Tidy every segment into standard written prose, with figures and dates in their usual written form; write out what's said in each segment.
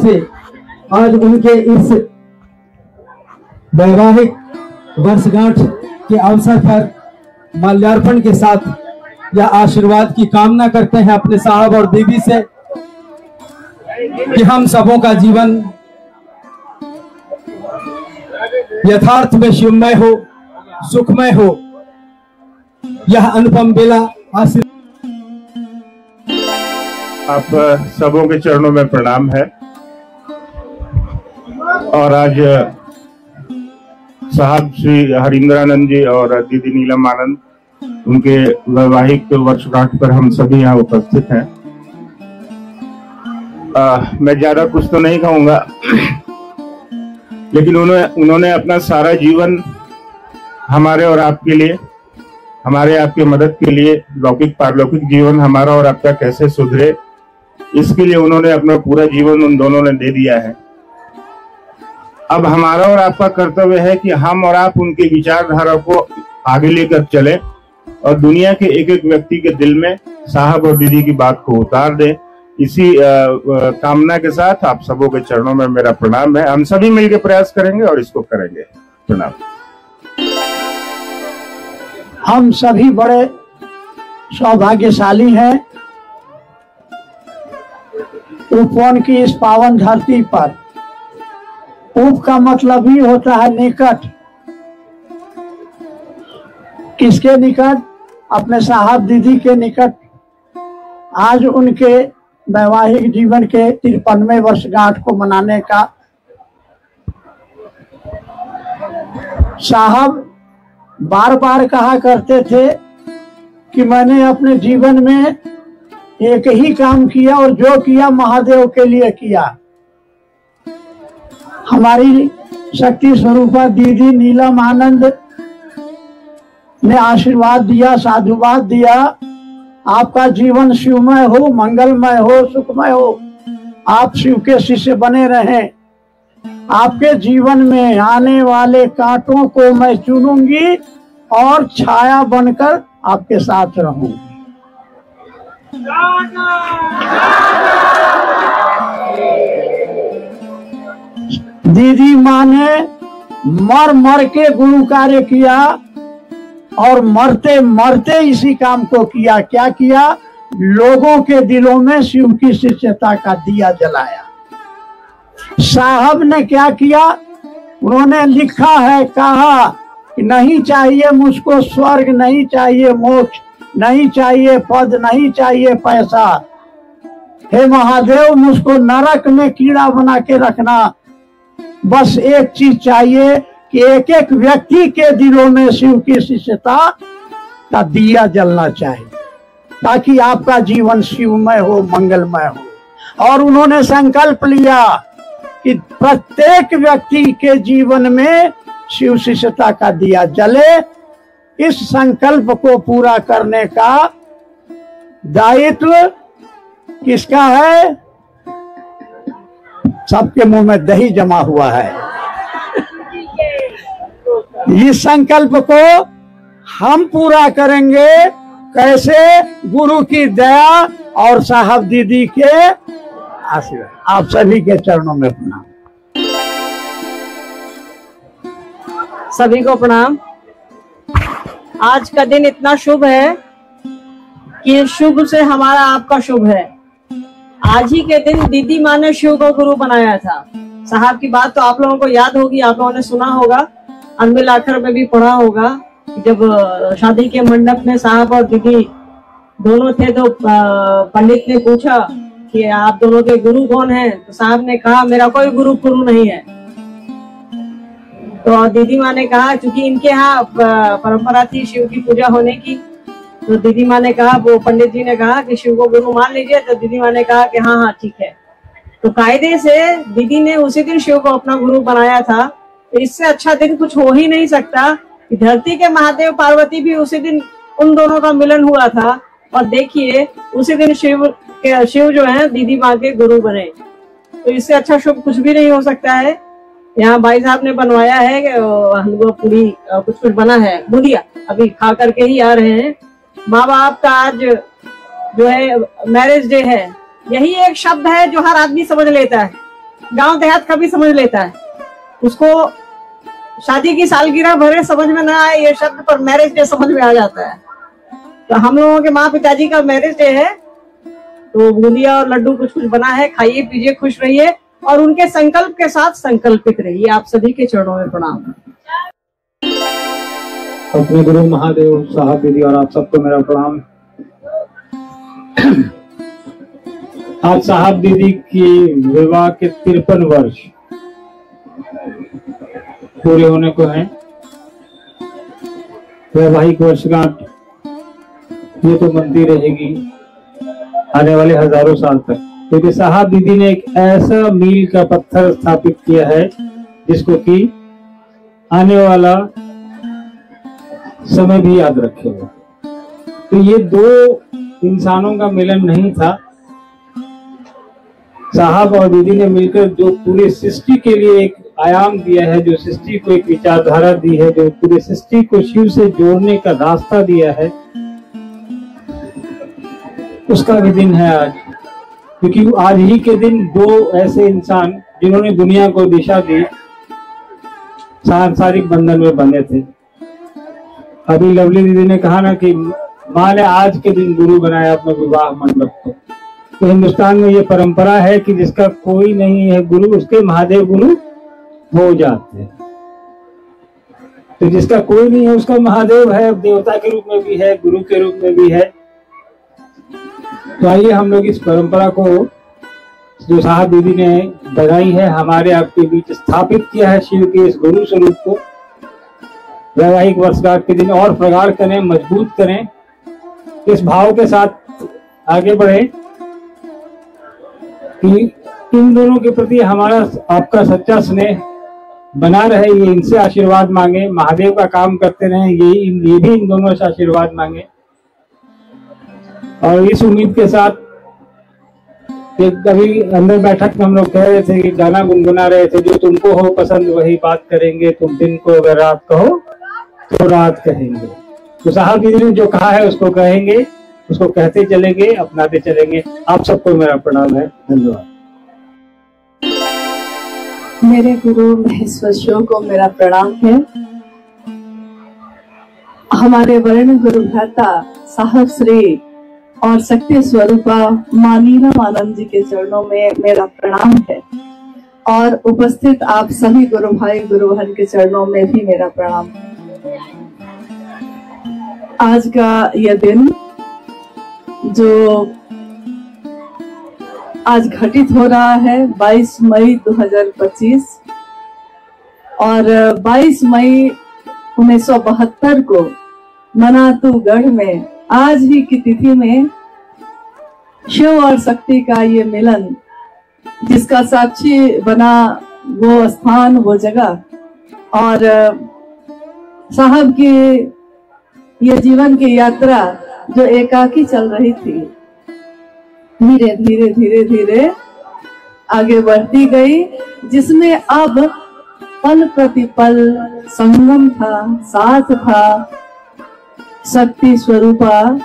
से आज उनके इस वैवाहिक वर्षगांठ के अवसर पर माल्यार्पण के साथ यह आशीर्वाद की कामना करते हैं अपने साहब और दीदी से कि हम सबों का जीवन यथार्थ में शिवमय हो, सुखमय हो। यह अनुपम बेला आशीर्वाद। आप सबों के चरणों में प्रणाम है। और आज साहब श्री हरिंद्रानंद जी और दीदी नीलम आनंद, उनके वैवाहिक वर्षगांठ पर हम सभी यहाँ उपस्थित हैं। मैं ज्यादा कुछ तो नहीं कहूंगा, लेकिन उन्होंने अपना सारा जीवन हमारे और आपके लिए, हमारे आपके मदद के लिए, लौकिक पारलौकिक जीवन हमारा और आपका कैसे सुधरे, इसके लिए उन्होंने अपना पूरा जीवन उन दोनों ने दे दिया है। अब हमारा और आपका कर्तव्य है कि हम और आप उनकी विचारधारा को आगे लेकर चलें और दुनिया के एक एक व्यक्ति के दिल में साहब और दीदी की बात को उतार दें। इसी कामना के साथ आप सबों के चरणों में मेरा प्रणाम है। हम सभी मिलकर प्रयास करेंगे और इसको करेंगे। प्रणाम। हम सभी बड़े सौभाग्यशाली हैं उपवन की इस पावन धरती पर। उप का मतलब ही होता है निकट। किसके निकट? अपने साहब दीदी के निकट। आज उनके वैवाहिक जीवन के 53वें वर्षगांठ को मनाने का। साहब बार बार कहा करते थे कि मैंने अपने जीवन में एक ही काम किया और जो किया महादेव के लिए किया। हमारी शक्ति स्वरूपा दीदी नीलम आनंद ने आशीर्वाद दिया, साधुवाद दिया। आपका जीवन शिवमय हो, मंगलमय हो, सुखमय हो। आप शिव के शिष्य बने रहें। आपके जीवन में आने वाले कांटों को मैं चुनूंगी और छाया बनकर आपके साथ रहूंगी। दीदी माँ ने मर मर के गुरु कार्य किया और मरते मरते इसी काम को किया। क्या किया? लोगों के दिलों में शिव की शिष्यता का दिया जलाया। साहब ने क्या किया? उन्होंने लिखा है, कहा कि नहीं चाहिए मुझको स्वर्ग, नहीं चाहिए मोक्ष, नहीं चाहिए पद, नहीं चाहिए पैसा। हे महादेव, मुझको नरक में कीड़ा बना के रखना। बस एक चीज चाहिए कि एक एक व्यक्ति के दिलों में शिव की शिष्यता का दिया जलना चाहिए, ताकि आपका जीवन शिवमय हो, मंगलमय हो। और उन्होंने संकल्प लिया कि प्रत्येक व्यक्ति के जीवन में शिव शिष्यता का दिया जले। इस संकल्प को पूरा करने का दायित्व किसका है? सबके मुंह में दही जमा हुआ है। इस संकल्प को हम पूरा करेंगे कैसे? गुरु की दया और साहब दीदी के आशीर्वाद। आप सभी के चरणों में प्रणाम। सभी को प्रणाम। आज का दिन इतना शुभ है कि शुभ से हमारा आपका शुभ है। आज ही के दिन दीदी माँ ने शिव को गुरु बनाया था। साहब की बात तो आप लोगों को याद होगी, आप लोगों ने सुना होगा, अनबिल आखिर में भी पढ़ा होगा। जब शादी के मंडप में साहब और दीदी दोनों थे तो पंडित ने पूछा कि आप दोनों के गुरु कौन हैं? तो साहब ने कहा मेरा कोई गुरु नहीं है। तो दीदी माँ ने कहा, क्योंकि इनके यहाँ परंपरा थी शिव की पूजा होने की, तो दीदी माँ ने कहा, वो पंडित जी ने कहा कि शिव को गुरु मान लीजिए। तो दीदी माँ ने कहा कि हाँ हाँ ठीक है। तो कायदे से दीदी ने उसी दिन शिव को अपना गुरु बनाया था। तो इससे अच्छा दिन कुछ हो ही नहीं सकता कि धरती के महादेव पार्वती भी उसी दिन उन दोनों का मिलन हुआ था। और देखिए उसी दिन शिव जो है दीदी माँ के गुरु बने। तो इससे अच्छा शुभ कुछ भी नहीं हो सकता है। यहाँ भाई साहब ने बनवाया है हलवा पूरी कुछ बना है, बुंदिया अभी खा करके ही आ रहे हैं। माँ बाप का आज जो है मैरिज डे है। यही एक शब्द है जो हर आदमी समझ लेता है गांव देहात का भी समझ लेता है। उसको शादी की सालगिरह भरे समझ में ना आए ये शब्द, पर मैरिज डे समझ में आ जाता है। तो हम लोगों के माँ पिताजी का मैरिज डे है, तो बूंदिया और लड्डू कुछ कुछ बना है, खाइए पीजिए खुश रहिए और उनके संकल्प के साथ संकल्पित रहिए। आप सभी के चरणों में प्रणाम। अपने गुरु महादेव साहब दीदी और आप सबको मेरा प्रणाम। आज साहब दीदी की विवाह के 53 वर्ष पूरे होने को हैं। वैवाहिक वर्षगांठ ये तो बनती रहेगी आने वाले हजारों साल तक, क्योंकि साहब दीदी ने एक ऐसा मील का पत्थर स्थापित किया है जिसको कि आने वाला समय भी याद रखेगा। तो ये दो इंसानों का मिलन नहीं था, साहब और दीदी ने मिलकर जो पूरी सृष्टि के लिए एक आयाम दिया है, जो सृष्टि को एक विचारधारा दी है, जो पूरी सृष्टि को शिव से जोड़ने का रास्ता दिया है, उसका भी दिन है आज। क्योंकि आज ही के दिन दो ऐसे इंसान जिन्होंने दुनिया को दिशा दी सांसारिक बंधन में बंधे थे। अभी लवली दीदी ने कहा ना कि माँ ने आज के दिन गुरु बनाया अपने विवाह मंडप को। तो हिंदुस्तान में ये परंपरा है कि जिसका कोई नहीं है गुरु, उसके महादेव गुरु हो जाते हैं। तो जिसका कोई नहीं है उसका महादेव है, देवता के रूप में भी है, गुरु के रूप में भी है। तो आइए हम लोग इस परंपरा को जो साहब दीदी ने बनाई है, हमारे आपके बीच स्थापित किया है, शिव के इस गुरु स्वरूप को वैवाहिक वर्षगांठ के दिन और प्रगाढ़ करें, मजबूत करें, इस भाव के साथ आगे बढ़े कि इन दोनों के प्रति हमारा आपका सच्चा स्नेह बना रहे। ये इनसे आशीर्वाद मांगे, महादेव का काम करते रहे, ये भी इन दोनों से आशीर्वाद मांगे। और इस उम्मीद के साथ कि कभी अंदर बैठक में हम लोग कह रहे थे कि गाना गुनगुना रहे थे, जो तुमको हो पसंद वही बात करेंगे, तुम दिन को अगर रात कहो तो रात कहेंगे। तो साहब दीदी ने जो कहा है उसको कहेंगे, उसको कहते चलेंगे, अपनाते चलेंगे। आप सबको मेरा प्रणाम है, धन्यवाद। मेरे गुरु महेश्वर शिव को मेरा प्रणाम है। हमारे वर्ण गुरु भ्राता साहब श्री और शक्ति स्वरूपा मां नीलम आनंद जी के चरणों में मेरा प्रणाम है, और उपस्थित आप सभी गुरु भाई गुरु बहन के चरणों में भी मेरा प्रणाम है। आज का यह दिन जो आज घटित हो रहा है 22 मई 2025 और 22 मई 1972 को मनातूगढ़ में आज ही की तिथि में शिव और शक्ति का ये मिलन, जिसका साक्षी बना वो स्थान, वो जगह, और साहब की ये जीवन की यात्रा जो एकाकी चल रही थी, धीरे धीरे धीरे धीरे आगे बढ़ती गई, जिसमें अब पल प्रतिपल संगम था, साथ था शक्ति स्वरूपा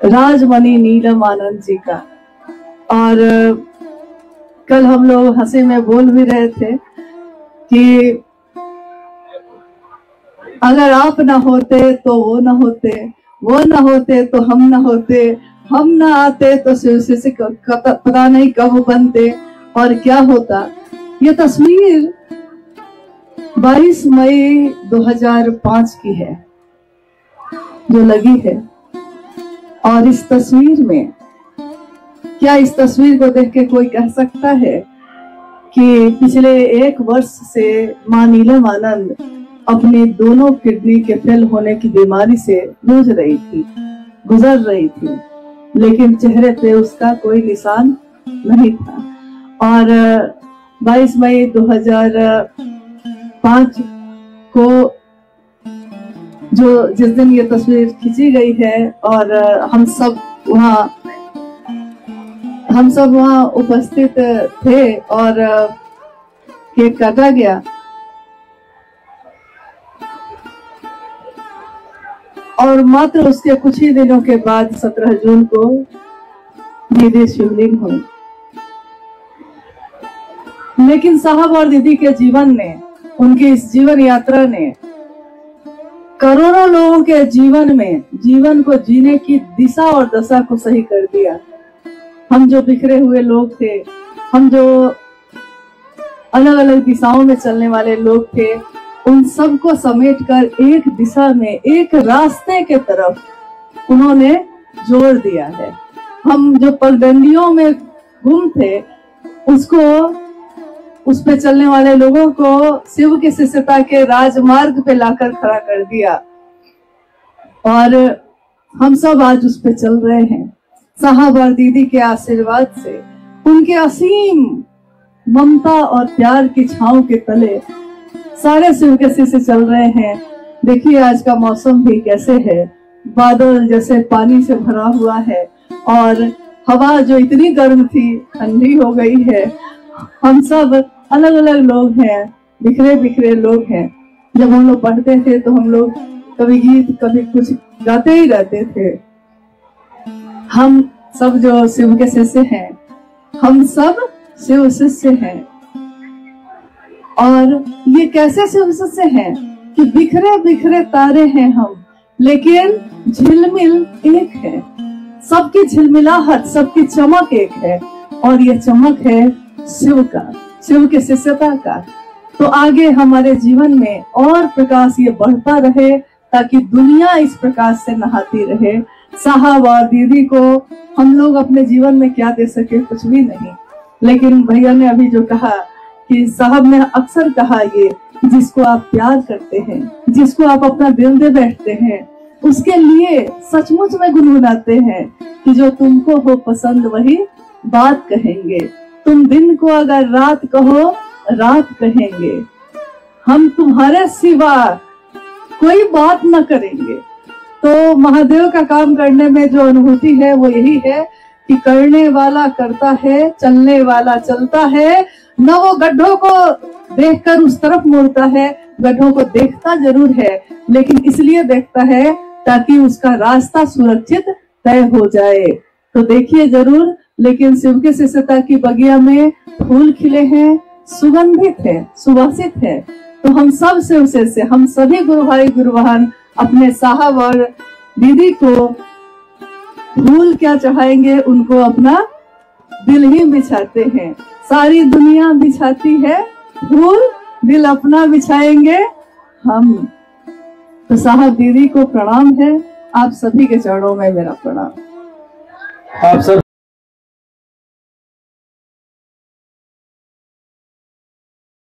राजमणि नीलम आनंद जी का। और कल हम लोग हंसी में बोल भी रहे थे कि अगर आप ना होते तो वो ना होते, वो ना होते तो हम ना होते, हम ना आते तो शिव पता नहीं कब बनते और क्या होता। ये तस्वीर 22 मई 2005 की है जो लगी है, और इस तस्वीर में क्या, इस तस्वीर को देख के कोई कह सकता है कि पिछले 1 वर्ष से मां नीलम आनंद अपनी दोनों किडनी के फेल होने की बीमारी से जूझ रही थी, गुजर रही थी, लेकिन चेहरे पे उसका कोई निशान नहीं था। और 22 मई 2005 को जिस दिन ये तस्वीर खींची गई है और हम सब वहाँ उपस्थित थे और केक काटा गया, और मात्र उसके कुछ ही दिनों के बाद 17 जून को दीदी शिवलिंग हुई। लेकिन साहब और दीदी के जीवन ने, उनकी इस जीवन यात्रा ने करोड़ों लोगों के जीवन में, जीवन को जीने की दिशा और दशा को सही कर दिया। हम जो बिखरे हुए लोग थे, हम जो अलग अलग दिशाओं में चलने वाले लोग थे, उन सबको समेटकर एक दिशा में, एक रास्ते के तरफ उन्होंने जोड़ दिया है। हम जो पगडंडियों में गुम थे, उसको, उस पे चलने वाले लोगों को शिव की शिष्यता के राजमार्ग पे लाकर खड़ा कर दिया और हम सब आज उस पे चल रहे हैं। साहब और दीदी के आशीर्वाद से, उनके असीम ममता और प्यार की छांव के तले सारे शिव के शिष्य चल रहे हैं। देखिए आज का मौसम भी कैसे है, बादल जैसे पानी से भरा हुआ है और हवा जो इतनी गर्म थी ठंडी हो गई है। हम सब अलग अलग लोग हैं, बिखरे बिखरे लोग हैं। जब हम लोग पढ़ते थे तो हम लोग कभी गीत कभी कुछ गाते ही रहते थे। हम सब जो शिव के शिष्य हैं, हम सब शिव शिष्य हैं। और ये कैसे शिव शिष्य हैं कि बिखरे बिखरे तारे हैं हम, लेकिन झिलमिल एक है। सबकी झिलमिलाहट, सबकी चमक एक है और ये चमक है शिव का, शिव के शिष्यता का। तो आगे हमारे जीवन में और प्रकाश ये बढ़ता रहे ताकि दुनिया इस प्रकाश से नहाती रहे। साहब और दीदी को हम लोग अपने जीवन में क्या दे सके, कुछ भी नहीं। लेकिन भैया ने अभी जो कहा कि साहब ने अक्सर कहा ये, जिसको आप प्यार करते हैं, जिसको आप अपना दिल दे बैठते हैं, उसके लिए सचमुच में गुनगुनाते हैं कि जो तुमको हो पसंद वही बात कहेंगे। तुम दिन को अगर रात कहो रात कहेंगे। हम तुम्हारे सिवा कोई बात न करेंगे। तो महादेव का काम करने में जो अनुभूति है वो यही है कि करने वाला करता है, चलने वाला चलता है। न वो गड्ढों को देखकर उस तरफ मुड़ता है, गड्ढों को देखता जरूर है, लेकिन इसलिए देखता है ताकि उसका रास्ता सुरक्षित तय हो जाए। तो देखिए जरूर। लेकिन शिव के शिष्यता की बगिया में फूल खिले हैं, सुगंधित है, सुवासित है। तो हम सब शिव शिष्य, हम सभी गुरु भाई गुरु बहन अपने साहब और दीदी को फूल क्या चढ़ाएंगे, उनको अपना दिल ही बिछाते हैं। सारी दुनिया बिछाती है फूल, दिल अपना बिछाएंगे हम। तो साहब दीदी को प्रणाम है, आप सभी के चरणों में मेरा प्रणाम। आप सब